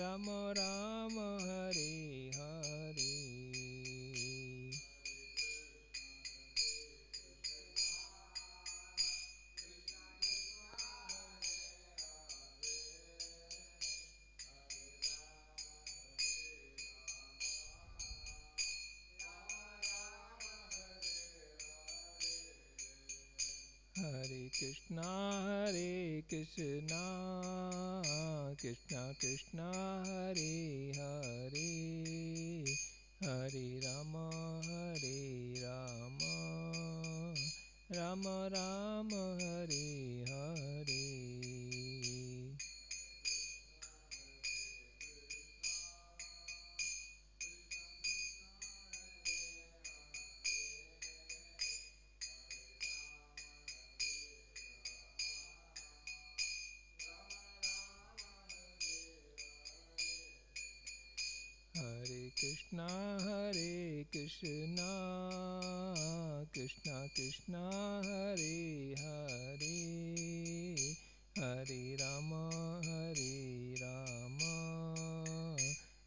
Rama Rama Hare Hare. Hare Krishna Krishna Krishna Hare Hare, Hare Rama Rama Rama Hare Hare. Hare Krishna Krishna Krishna Hare Hare, Hare Rama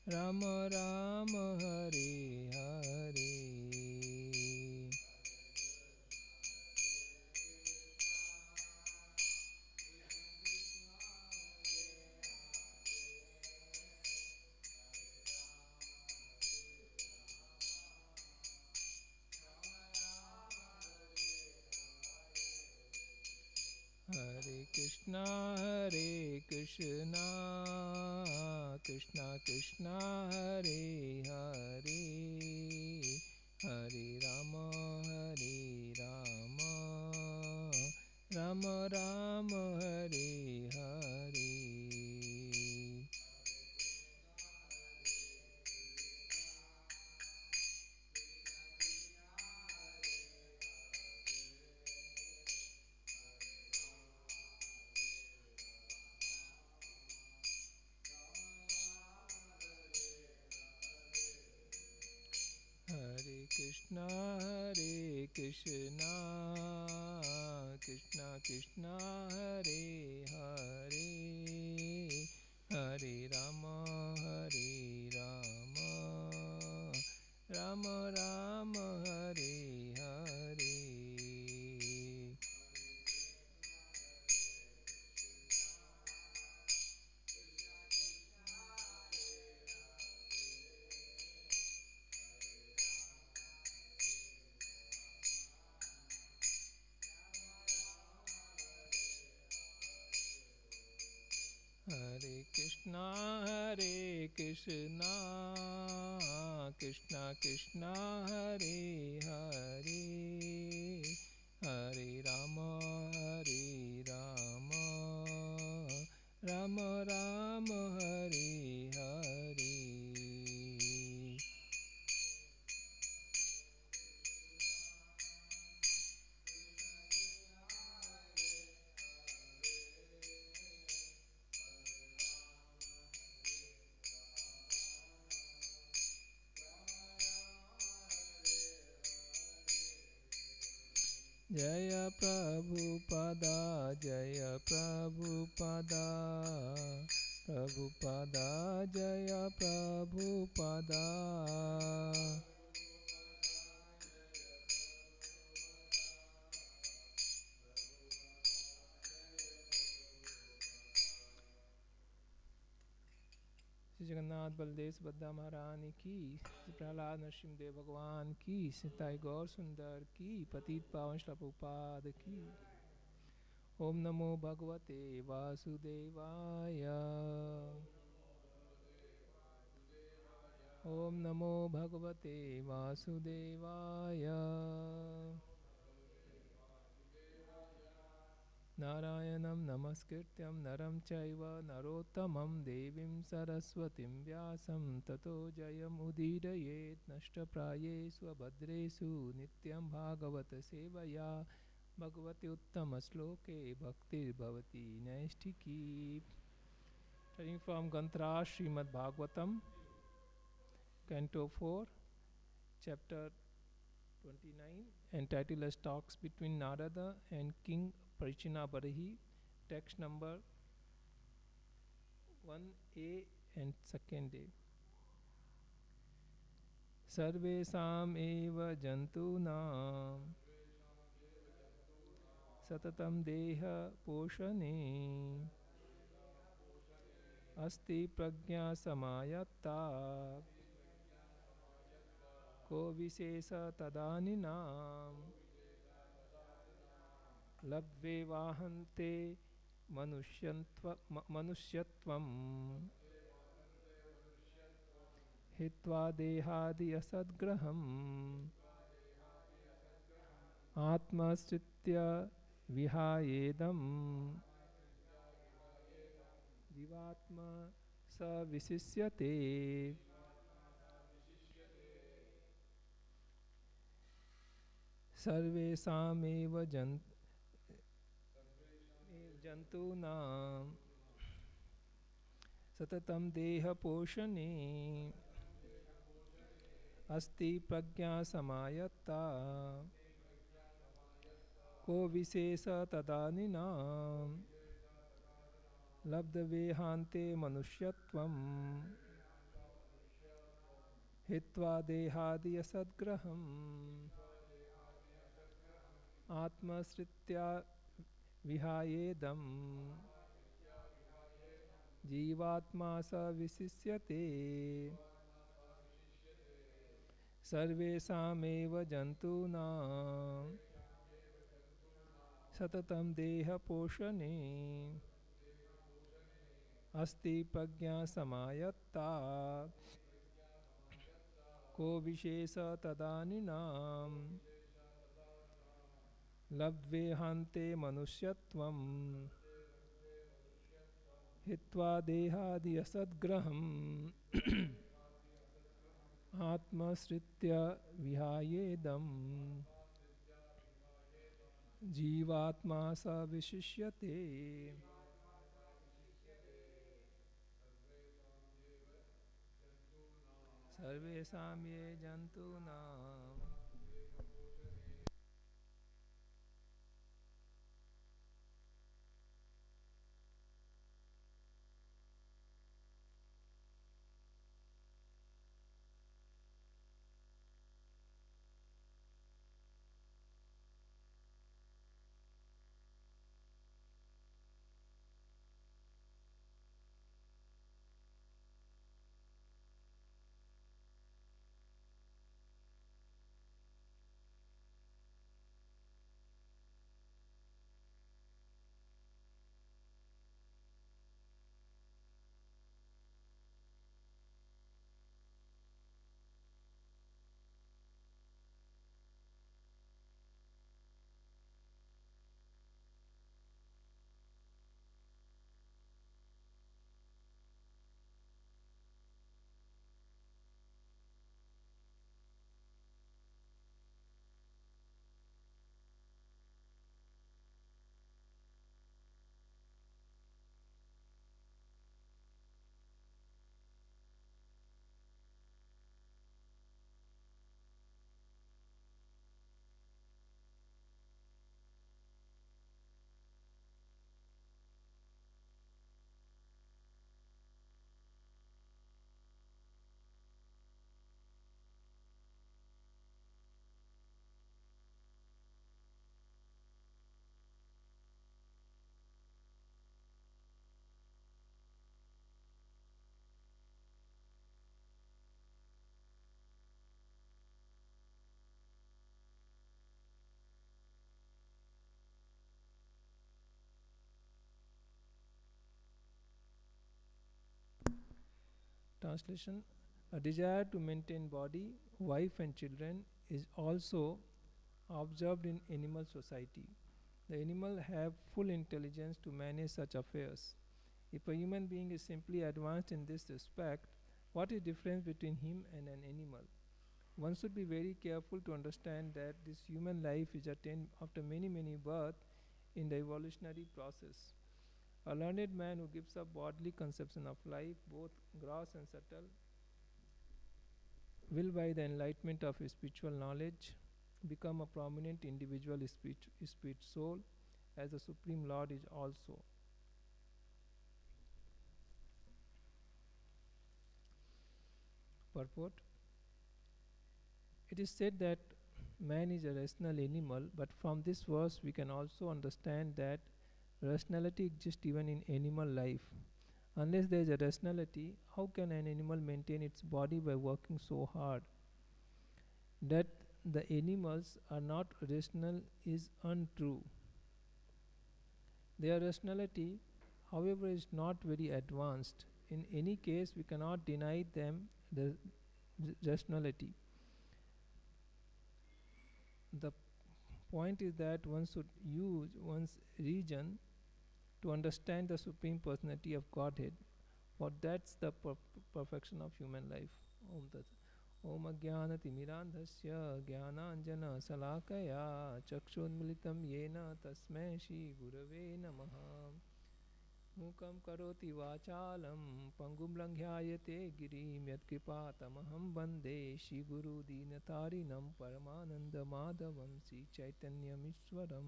Rama Rama Hare Hare. Hare Krishna Krishna Krishna Hare Hare, Hare Rama Rama Rama Hare Hare. Hare Krishna Krishna Krishna Hare Hare, Hare Rama Rama Rama Hare Hare. Hare Krishna Krishna Krishna Hare Hare, Hare Rama Rama Rama Hare Hare. Jaya Prabhupada Jaya Prabhupada, Prabhupada Jaya Prabhupada. Shri Jagannath Baldev Subhadra महारानी की, श्री प्रहलाद नरसिंहदेव भगवान की, सीताई गौर सुंदर की, पतित पावन श्री प्रभुपाद की। ओम नमो भगवते वासुदेवाय, ओम नमो भगवते वासुदेवाय। नारायणं नमस्कृत्यं नरं चैव नरोत्तमं देवीं सरस्वतीं व्यासं ततो जयमुदीरयेत्। नष्टप्रायेषु अभद्रेषु नित्यं भागवत सेवया भगवति उत्तमश्लोके भक्तिर्भवति नैष्ठिकी। Turning from Gantra Srimad Bhagavatam, Canto 4, Chapter 29, entitled as Talks Between Narada and King Parichinabarahi, text number 1a and second day. Sarvesam eva jantuna satatam deha poshane asti prajna samayatta ko visesa tadaninam labdve vahante manusyatvam hitva dehadi asadgraham atmasritya vihayedam jivatma sa visisyate. Sarvesam jantuna satatam deha poshane asti prajna samayatta ko visesa tadaninam labdvehante manusyatvam hitva dehadi asadgraham atmasritya vihayedam jivatma sa visisyate. Sarvesam eva jantuna satatam deha poshane asti prajna samayatta ko vishesa tadaninam labdvehante manusyatvam hitva dehadi asadgraham atmasritya vihayedam jivatma sa vishishyate. Sarvesam ye jantuna. Translation: a desire to maintain body, wife and children is also observed in animal society. The animal have full intelligence to manage such affairs. If a human being is simply advanced in this respect, what is the difference between him and an animal? One should be very careful to understand that this human life is attained after many, many births in the evolutionary process. A learned man who gives up bodily conception of life, both gross and subtle, will by the enlightenment of his spiritual knowledge become a prominent individual spirit soul, as the Supreme Lord is also. purport. It is said that man is a rational animal, but from this verse we can also understand that rationality exists even in animal life. Unless there is a rationality, how can an animal maintain its body by working so hard? That the animals are not rational is untrue. Their rationality, however, is not very advanced. In any case, we cannot deny them the rationality. The point is that one should use one's reason to understand the Supreme Personality of Godhead, for that's the perfection of human life. Om Ajnanati Mirandhasya Jnananjana Salakaya Chakshunmilitam Yena Tasmai Shri Gurave Namaha Mukam Karoti Vachalam Pangum Langhayate Girim Yatkripa Tamaham Bande Shri Guru Dinatarinam Paramananda Madhavam Sri Chaitanyam Ishwaram.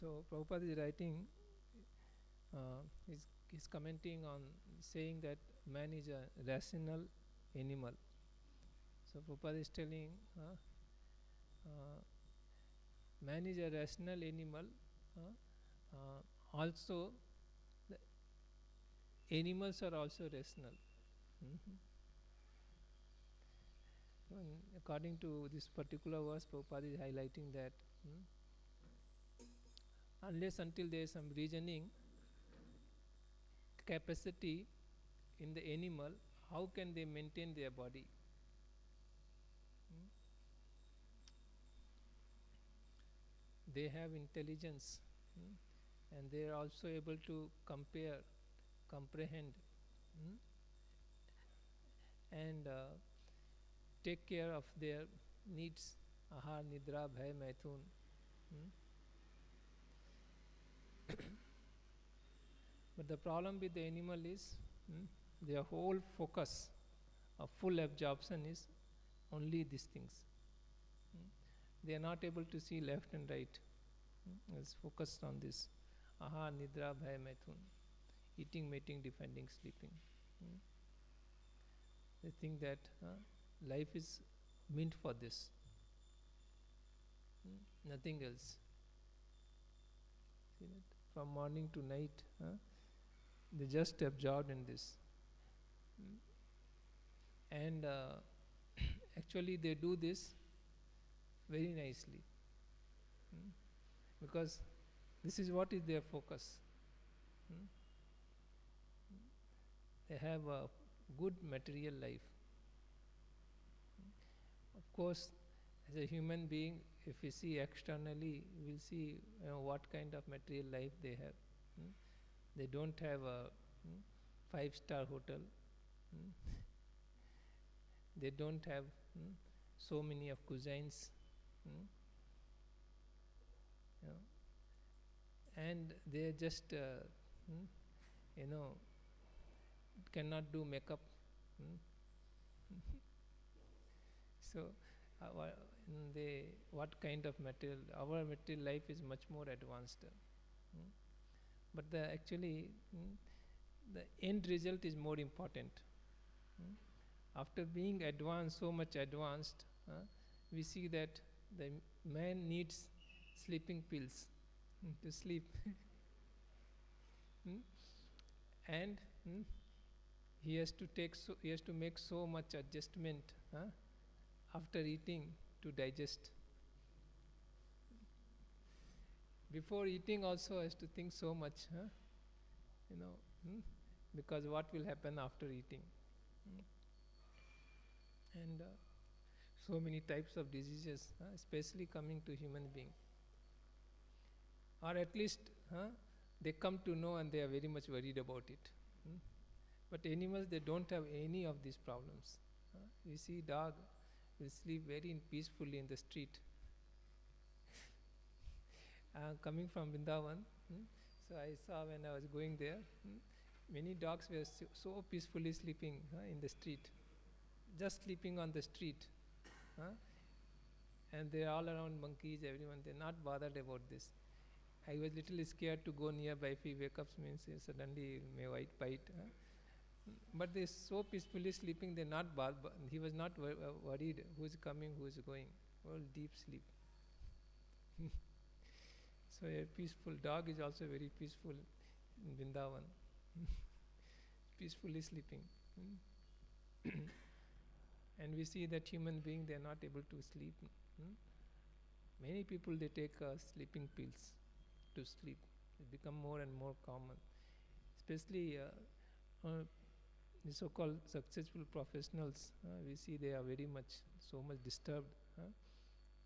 So Prabhupada is writing, is commenting on saying that man is a rational animal. So Prabhupada is telling man is a rational animal. Also, the animals are also rational. According to this particular verse, Prabhupada is highlighting that unless until there is some reasoning capacity in the animal, how can they maintain their body? They have intelligence, and they are also able to compare, comprehend, and take care of their needs. Ahar, nidra, bhay, maithun. But the problem with the animal is their whole focus of full absorption is only these things. They are not able to see left and right. It's focused on this. Aha, nidra, bhay, maithun. Eating, mating, defending, sleeping. They think that life is meant for this. Nothing else. See that? From morning to night, they just absorbed in this. And actually they do this very nicely. Because this is what is their focus. They have a good material life. Of course, as a human being, if we see externally, we'll see what kind of material life they have. They don't have a 5-star hotel. They don't have so many of cuisines. And they just cannot do makeup. So what kind of material? Our material life is much more advanced. But actually the end result is more important. After being advanced, so much advanced, we see that the man needs sleeping pills to sleep. And he has to make so much adjustment after eating to digest. Before eating also has to think so much, because what will happen after eating. And so many types of diseases, especially coming to human being. Or at least they come to know and they are very much worried about it. But animals, they don't have any of these problems. You see dog will sleep very peacefully in the street. Coming from Vrindavan, so I saw when I was going there, many dogs were so peacefully sleeping in the street, just sleeping on the street. And they're all around monkeys, everyone, they're not bothered about this. I was little scared to go nearby. If he wake up, means suddenly may white bite. But they so peacefully sleeping. They're not. He was not worried. Who's coming? Who's going? All deep sleep. So a peaceful dog is also very peaceful in Vrindavan. Peacefully sleeping. And we see that human being, they are not able to sleep. Many people, they take sleeping pills to sleep. It become more and more common. Especially the so-called successful professionals, we see they are very much, so much disturbed.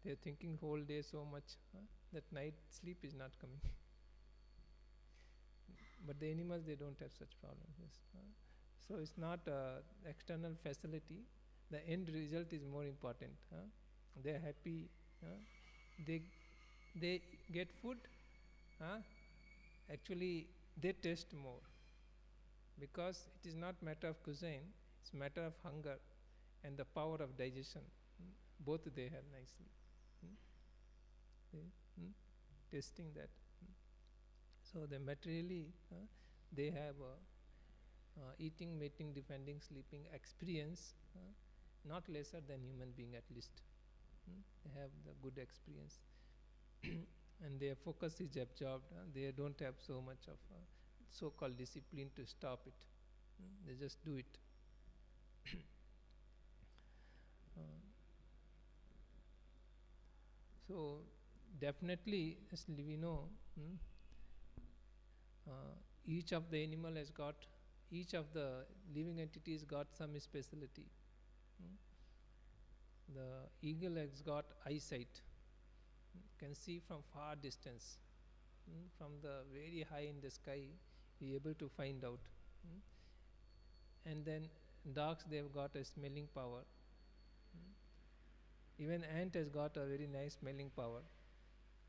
They are thinking whole day so much that night sleep is not coming. But the animals, they don't have such problems. Yes. So it's not external facility. The end result is more important. They are happy. They get food. Actually, they taste more, because it is not matter of cuisine. It's matter of hunger and the power of digestion. Both they have nicely. Testing that. So they materially, they have eating, mating, defending, sleeping experience, not lesser than human being at least. They have the good experience. And their focus is absorbed. They don't have so much of so-called discipline to stop it. They just do it. So definitely, as we know, each of the animal has got, each of the living entities got some specialty. The eagle has got eyesight, can see from far distance, from the very high in the sky, be able to find out. And then dogs, they have got a smelling power. Even ant has got a very nice smelling power.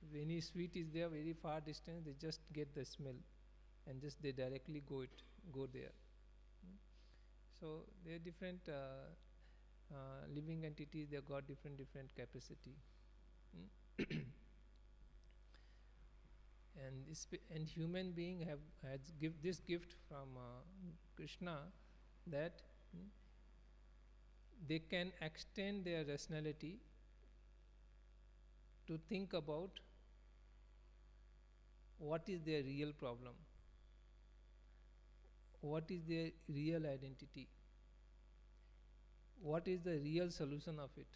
If any sweet is there very far distance, they just get the smell and just they directly go there. So there are different living entities. They have got different capacity. And human being has this gift from Krishna, that they can extend their rationality to think about what is their real problem, what is their real identity, what is the real solution of it.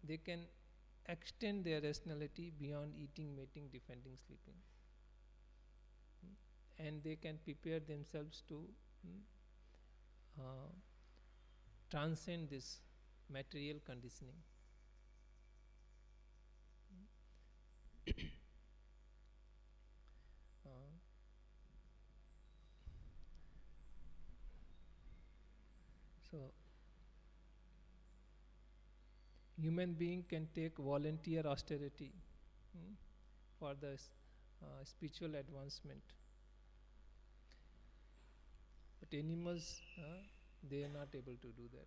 They can extend their rationality beyond eating, mating, defending, sleeping. And they can prepare themselves to transcend this material conditioning. So human being can take volunteer austerity for the spiritual advancement. But animals, they are not able to do that.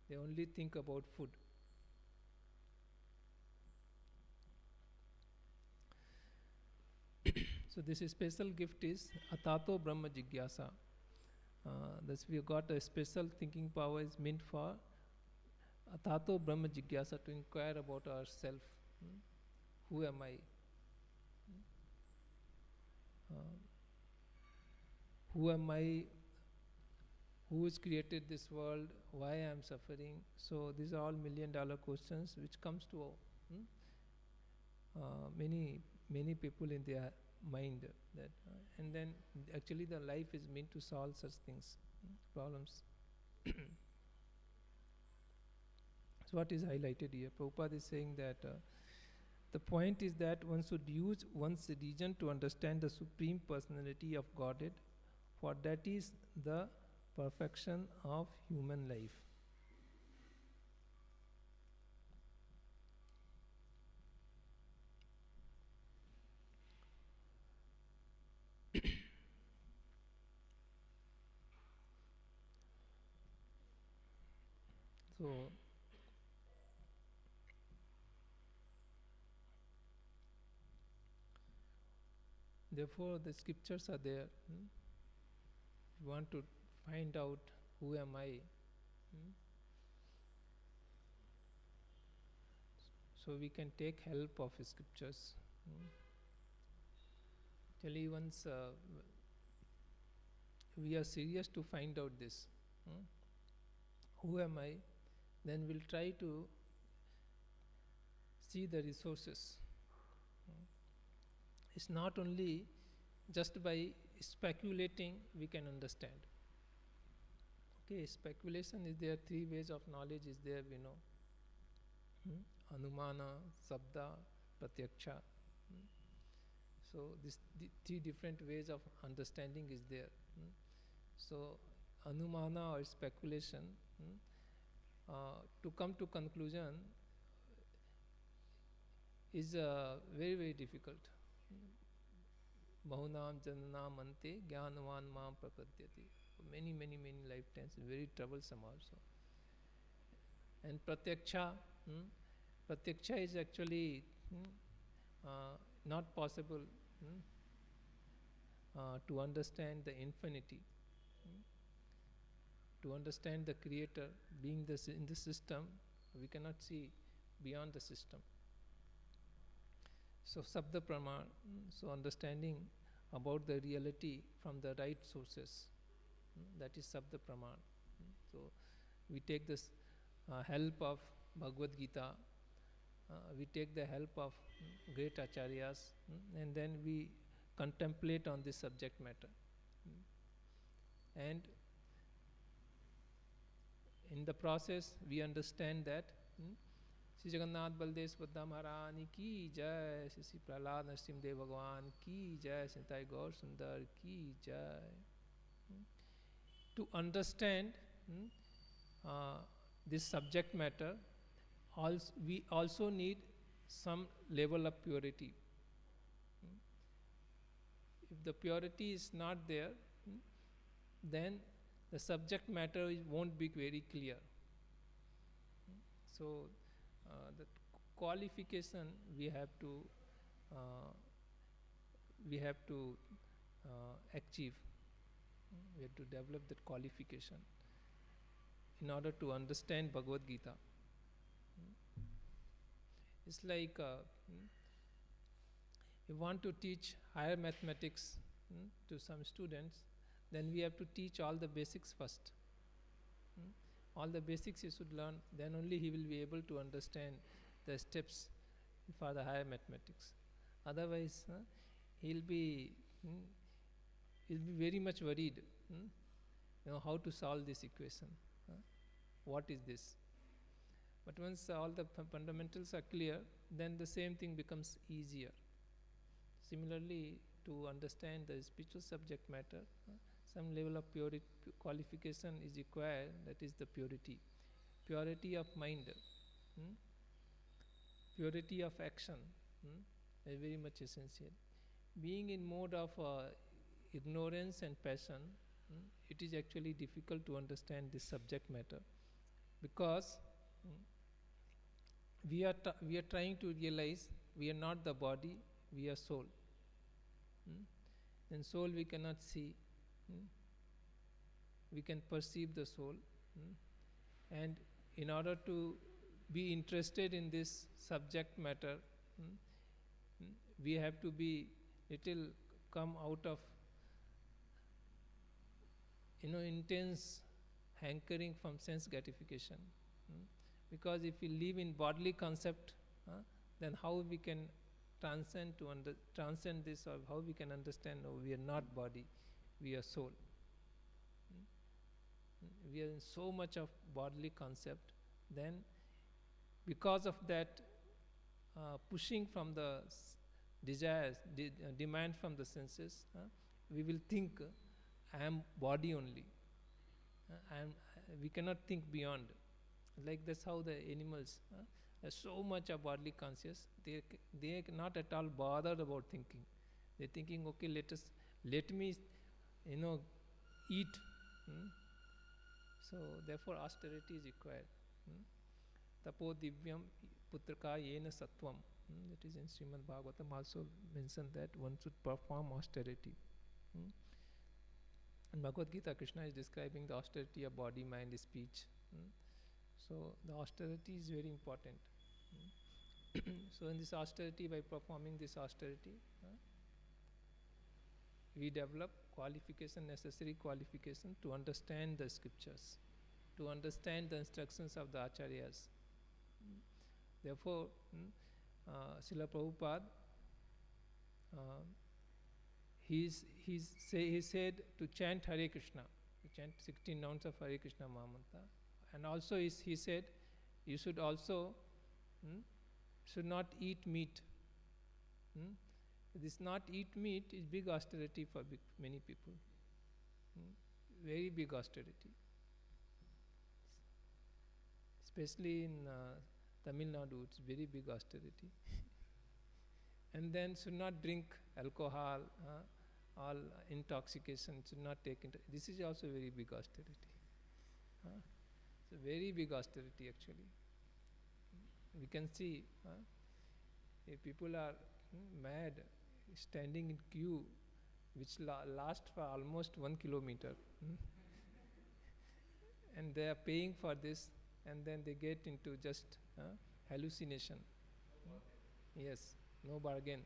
They only think about food. So this special gift is Atato Brahma Jigyasa. Thus we have got a special thinking power is meant for Atato Brahma Jigyasa, to inquire about ourself. Who am I? Who am I? Who has created this world? Why I am suffering? So these are all million-dollar questions which comes to many people in their mind. That and then actually the life is meant to solve such things, problems. So what is highlighted here? Prabhupada is saying that the point is that one should use one's religion to understand the Supreme Personality of Godhead, for that is the perfection of human life. So Therefore, the scriptures are there. You want to find out who am I. So we can take help of scriptures. Actually, once we are serious to find out this, who am I, then we'll try to see the resources. It's not only just by speculating we can understand. Okay, speculation is there, 3 ways of knowledge is there, we know. Anumana, Sabda, Pratyaksha. So the 3 different ways of understanding is there. So Anumana or speculation, to come to conclusion is very, very difficult. Bahunam jananam ante jnanavan mam prapadyati. Many lifetimes, very troublesome also. And Pratyaksha, Pratyaksha is actually not possible to understand the infinity, to understand the Creator being in the system. We cannot see beyond the system. So Sabda Praman, so understanding about the reality from the right sources, that is Sabda Praman. So we take this help of Bhagavad Gita, we take the help of great acharyas, and then we contemplate on this subject matter. And in the process we understand that Sri Jagannath Baldev Subhadra Maharani ki jai, Sri Prahlad Nrsimhadev Bhagavan ki jai, Sri Gaur Sundar ki jai. To understand this subject matter, we also need some level of purity. If the purity is not there, then the subject matter won't be very clear. So the qualification we have to achieve. We have to develop that qualification in order to understand Bhagavad Gita. It's like you want to teach higher mathematics to some students, then we have to teach all the basics first. All the basics he should learn, then only he will be able to understand the steps for the higher mathematics. Otherwise, he'll be very much worried. How to solve this equation? What is this? But once all the fundamentals are clear, then the same thing becomes easier. Similarly, to understand the spiritual subject matter, some level of qualification is required, that is the purity. Purity of mind, purity of action is very much essential. Being in mode of ignorance and passion, it is actually difficult to understand this subject matter, because we are trying to realize we are not the body, we are soul. And soul we cannot see. We can perceive the soul. And in order to be interested in this subject matter, we have to be little come out of intense hankering from sense gratification. Because if we live in bodily concept, then how we can transcend this, or how we can understand, we are not body, we are soul. We are in so much of bodily concept, then because of that pushing from the desires, demand from the senses, we will think I am body only. We cannot think beyond. Like that's how the animals are so much of bodily conscious, they are not at all bothered about thinking. They are thinking, okay, let me eat. So therefore austerity is required. Tapo divyam putraka yena sattvam that is in Srimad Bhagavatham also mentioned that one should perform austerity. In Bhagavad Gita, Krishna is describing the austerity of body, mind, speech. So the austerity is very important. So in this austerity, by performing this austerity, we develop qualification, necessary qualification to understand the scriptures, to understand the instructions of the acharyas. Therefore, Srila Prabhupada, he said to chant Hare Krishna, to chant 16 rounds of Hare Krishna Mahamantra. And also he said, you should also should not eat meat. This not eat meat is big austerity for many people. Very big austerity. Especially in Tamil Nadu, it's very big austerity. And then should not drink alcohol, all intoxication should not take into. This is also very big austerity. It's a very big austerity actually. We can see if people are mad, standing in queue, which lasts for almost 1 kilometer, and they are paying for this, and then they get into just hallucination. Yes, no bargain.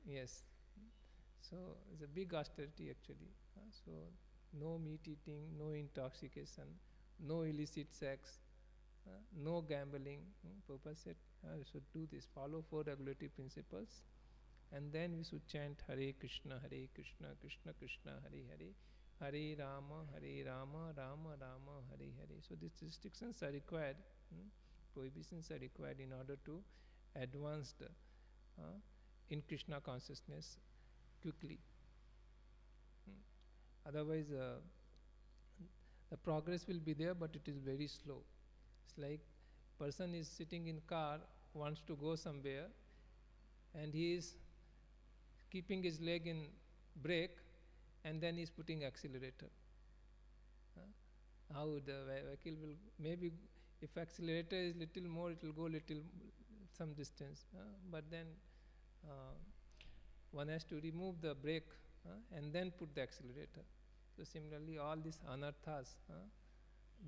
Yes. So it's a big austerity actually. So no meat eating, no intoxication, no illicit sex, no gambling. Prabhupada said we should do this, follow 4 regulatory principles, and then we should chant Hare Krishna, Krishna Krishna, Hare Hare, Hare Rama, Rama Rama, Hare Hare. So these restrictions are required, prohibitions are required in order to advance in Krishna consciousness quickly. Otherwise, the progress will be there, but it is very slow. It's like person is sitting in car, wants to go somewhere, and he is keeping his leg in brake, and then he is putting accelerator. How the vehicle will, maybe if accelerator is little more, it will go little some distance, but then one has to remove the brake and then put the accelerator. So similarly, all these anarthas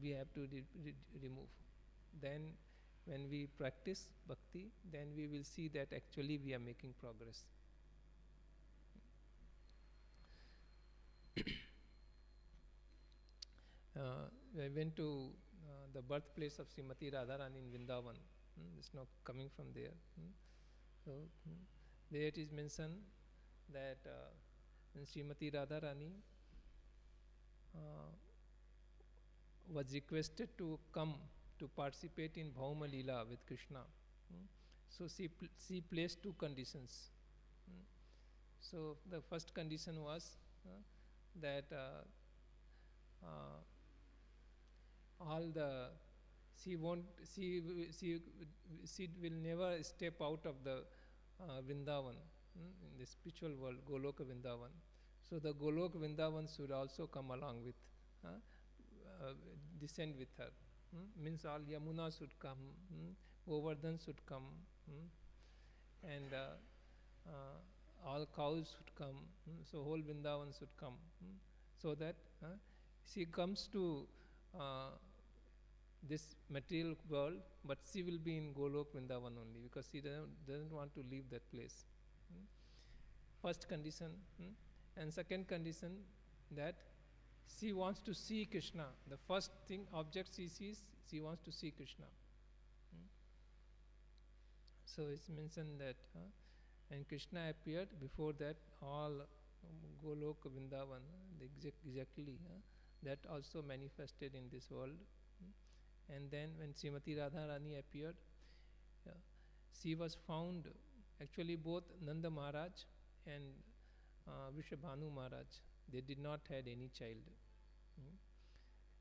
we have to remove. Then when we practice bhakti, then we will see that actually we are making progress. I went to the birthplace of Srimati Radharani in Vrindavan. It's not coming from there. So there it is mentioned that when Srimati Radharani was requested to come to participate in Bhauma Leela with Krishna. So she placed 2 conditions. So the first condition was that she will never step out of the Vrindavan, in the spiritual world, Goloka Vrindavan. So the Goloka Vrindavan should also come along with, descend with her. Means all Yamuna should come, Govardhan should come, and all cows should come, so whole Vrindavan should come, so that she comes to this material world, but she will be in Golok Vrindavan only, because she doesn't want to leave that place. First condition. And second condition, that she wants to see Krishna. The first thing, object she sees, she wants to see Krishna. So it's mentioned that, and Krishna appeared before that, all Golok Vrindavan, exactly, that also manifested in this world. And then when Srimati Radharani appeared, she was found, actually both Nanda Maharaj and Vrishabhanu Maharaj, they did not had any child.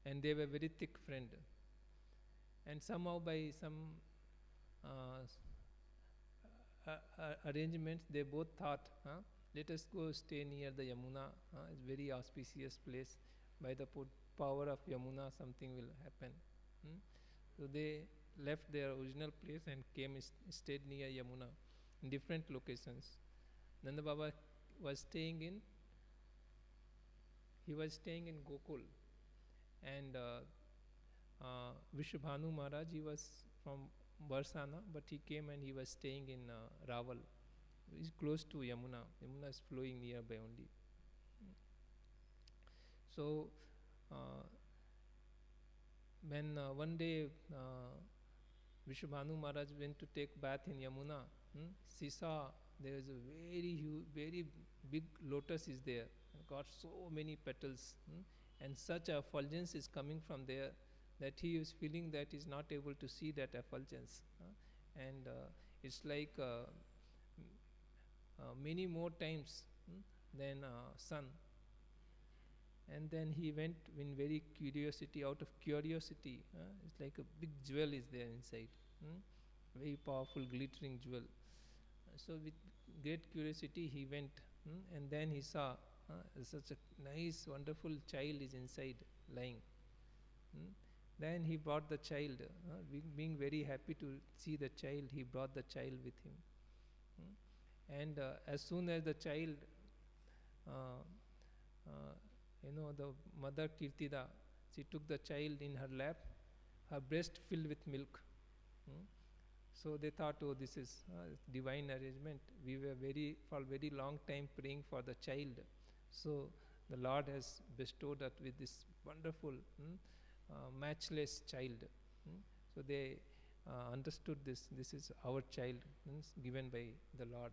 And they were very thick friend. And somehow by some arrangements, they both thought, let us go stay near the Yamuna. It's very auspicious place. By the power of Yamuna, something will happen. So they left their original place and came stayed near Yamuna in different locations. Nanda Baba was staying in Gokul, and Vishwabhanu Maharaj, he was from Barsana, but he came and he was staying in Raval. It's close to Yamuna. Yamuna is flowing nearby only. So when one day Vishwabhanu Maharaj went to take bath in Yamuna, she saw there is a very huge, very big lotus is there, got so many petals, and such effulgence is coming from there that he is feeling that he is not able to see that effulgence, and it's like many more times than sun. And then he went in very curiosity, out of curiosity. It's like a big jewel is there inside, very powerful glittering jewel. So with great curiosity he went, and then he saw such a nice, wonderful child is inside lying. Then he brought the child, being very happy to see the child, he brought the child with him. And as soon as the child, the mother Kirtida, she took the child in her lap, her breast filled with milk. So they thought, oh, this is divine arrangement. We were for a very long time praying for the child. So the Lord has bestowed us with this wonderful, matchless child. So they understood this. This is our child, given by the Lord.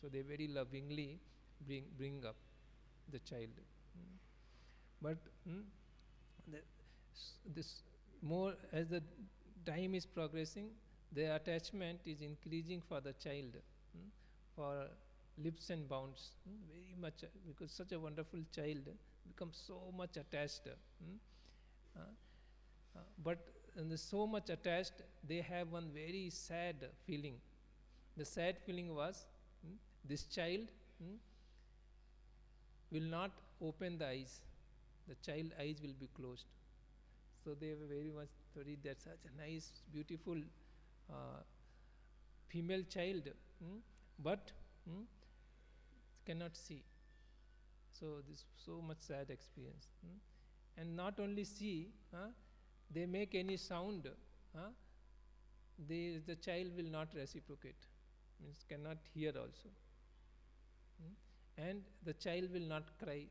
So they very lovingly bring up the child. But this more as the time is progressing, their attachment is increasing for the child, for leaps and bounds, very much, because such a wonderful child becomes so much attached. But so much attached, they have one very sad feeling. The sad feeling was, this child will not open the eyes. The child eyes will be closed. So they were very much worried that such a nice, beautiful female child, but cannot see. So this so much sad experience. And not only see, they make any sound, the child will not reciprocate, means cannot hear also. And the child will not cry,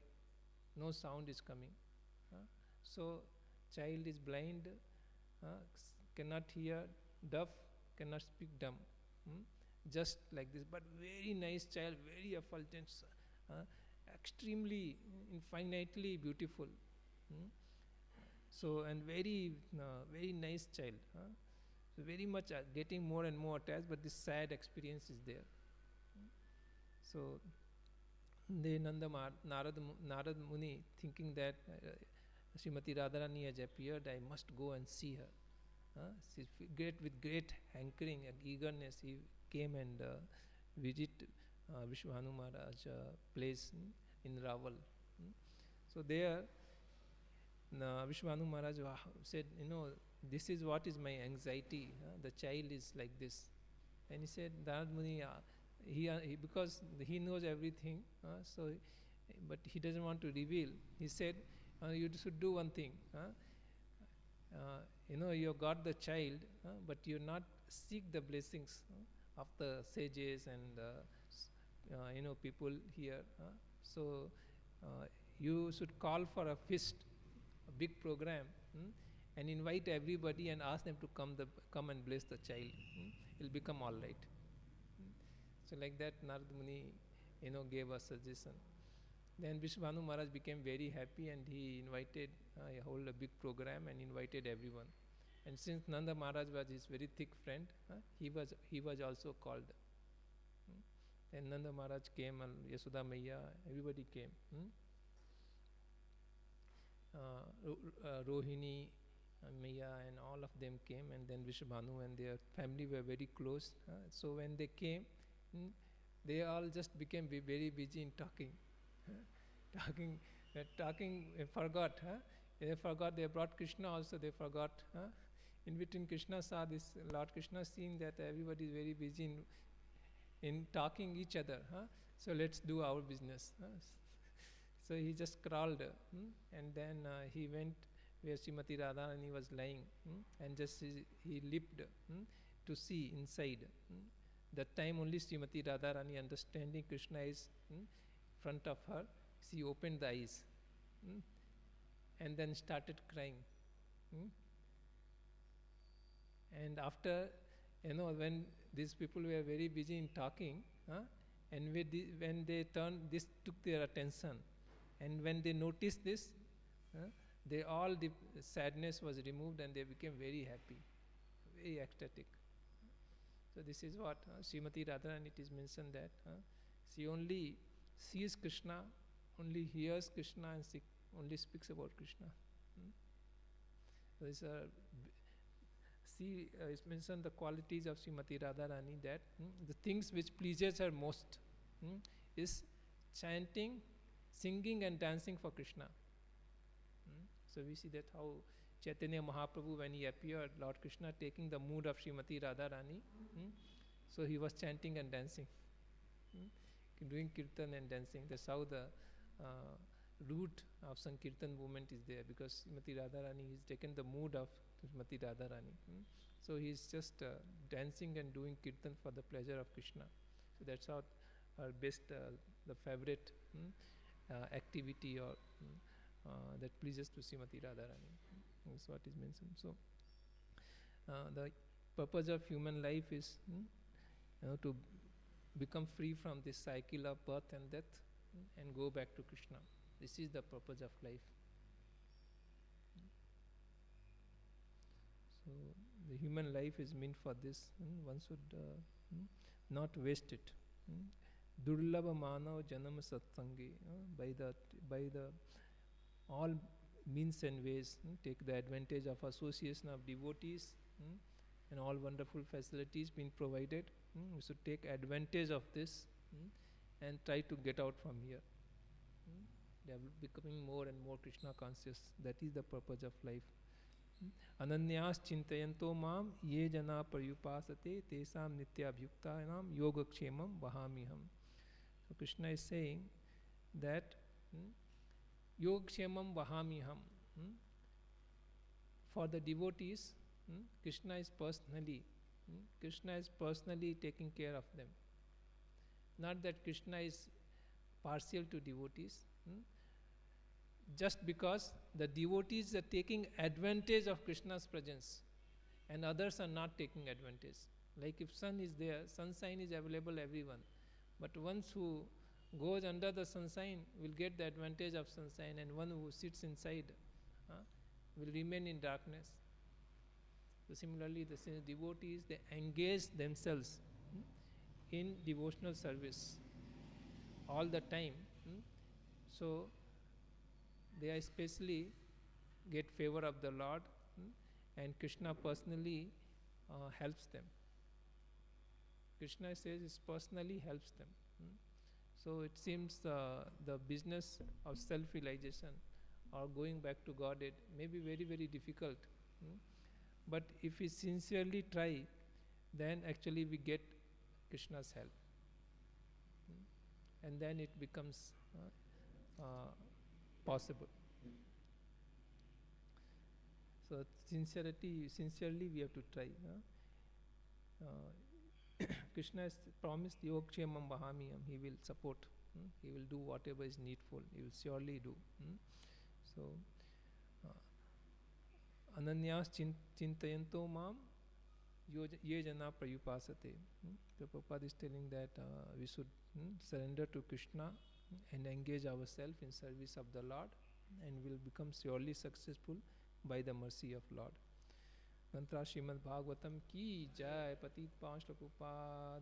no sound is coming. So child is blind, cannot hear, deaf, cannot speak, dumb. Just like this, but very nice child, very effulgent, extremely, infinitely beautiful. So, and very nice child. So very much getting more and more attached, but this sad experience is there. So the Narad Muni, thinking that Srimati Radharani has appeared, I must go and see her. With great hankering and eagerness, he came and visit Vishwabhanu Maharaj place in Raval. So there, Vishwabhanu Maharaj said, this is what is my anxiety. The child is like this. And he said, Narad Muni, he because he knows everything, but he doesn't want to reveal. He said, you should do one thing. You got the child, but you not seek the blessings of the sages and people here. So you should call for a feast, a big program, and invite everybody and ask them to come and bless the child. It'll become all right. So like that, Narad Muni, gave a suggestion. Then Vishwabhanu Maharaj became very happy, and he invited, hold a big program and invited everyone. And since Nanda Maharaj was his very thick friend, he was also called. Then Nanda Maharaj came, and Yashoda Maiya, everybody came. Rohini, Maiya, and all of them came, and then Vishwabhanu and their family were very close. So when they came, they all just became very busy in talking. Talking, forgot. They forgot, they brought Krishna also, they forgot. In between, Krishna saw this, Lord Krishna seeing that everybody is very busy in talking each other, so let's do our business. So he just crawled, and then he went where Srimati Radharani was lying, and just he leaped to see inside. That time only Srimati Radharani, understanding Krishna is front of her, she opened the eyes and then started crying. And after, when these people were very busy in talking, and when they turned, this took their attention. And when they noticed this, they all the sadness was removed and they became very happy, very ecstatic. So this is what Srimati Radharani, it is mentioned that she only sees Krishna, only hears Krishna, and she only speaks about Krishna. So this is mentioned the qualities of Srimati Radharani, that the things which pleases her most is chanting, singing and dancing for Krishna. So we see that how Chaitanya Mahaprabhu, when he appeared, Lord Krishna taking the mood of Srimati Radharani, so he was chanting and dancing, doing kirtan and dancing. That's how the root of Sankirtan movement is there, because Srimati Radharani has taken the mood of Srimati Radharani. So he is just dancing and doing kirtan for the pleasure of Krishna. So that's how her best, the favorite activity or that pleases to Srimati Radharani. That's what is mentioned. So the purpose of human life is to become free from this cycle of birth and death and go back to Krishna. This is the purpose of life. So the human life is meant for this. One should not waste it. Durlabha manav janam satsangi. By the all means and ways, take the advantage of association of devotees and all wonderful facilities being provided. We should take advantage of this and try to get out from here. They are becoming more and more Krishna conscious. That is the purpose of life. Ananyas chintayanto mam ye jana paryupasate tesam nityabhyuktanam yogakshemam vahamiham. So Krishna is saying that yogakshemam vahamiham. For the devotees, Krishna is personally taking care of them. Not that Krishna is partial to devotees. Just because the devotees are taking advantage of Krishna's presence and others are not taking advantage. Like if sun is there, sunshine is available everyone. But one who goes under the sunshine will get the advantage of sunshine, and one who sits inside will remain in darkness. So similarly, the devotees, they engage themselves in devotional service all the time. So they especially get favor of the Lord, and Krishna personally helps them. Krishna says it personally helps them. So it seems the business of self-realization or going back to Godhead may be very, very difficult. But if we sincerely try, then actually we get Krishna's help. And then it becomes possible. So sincerely we have to try. Krishna has promised yogakshemam vahamiham. He will support. He will do whatever is needful. He will surely do. So ananyas chintayanto mam ye jana prayupasate. The Prabhupada is telling that we should surrender to Krishna and engage ourselves in service of the Lord, and will become surely successful by the mercy of Lord. Mantra Srimad Bhagavatham ki jai. Patit Pawan Prabhupada